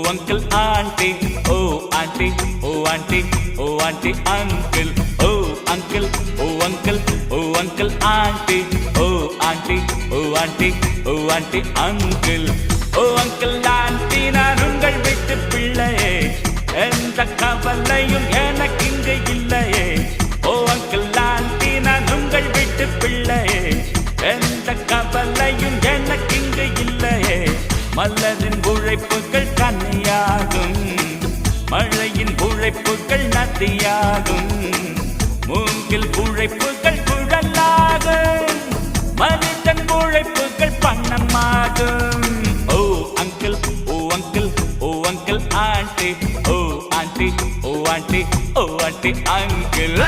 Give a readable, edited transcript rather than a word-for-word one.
uncle, auntie, oh auntie, oh auntie, oh auntie, uncle, oh uncle, oh uncle, oh uncle, auntie, oh auntie, oh auntie, oh auntie, uncle, oh uncle, auntie, நான் உங்கள் வீட்டு பிள்ளையே, எந்த கவலையும் எனக்கு இங்கு இல்லையே. ஓ அங்கிள் ஆண்டி, நான் உங்கள் வீட்டு பிள்ளையே, எந்த கவலையும் எனக்கு இங்கு இல்லையே. மலரின் உழைப்புகள் கன்னியாகும், மழையின் உழைப்புகள் நதியாகும், மூங்கில் உழைப்புகள் குழலாகும், மனிதன் உழைப்புகள் பணமாகும். ஓ அங்கிள், ஓ அங்கிள், ஓ அங்கிள் ஆண்டி, ஓ ஆண்டி, ஓ ஆண்டி, ஓ ஆண்டி, அங்கிள்.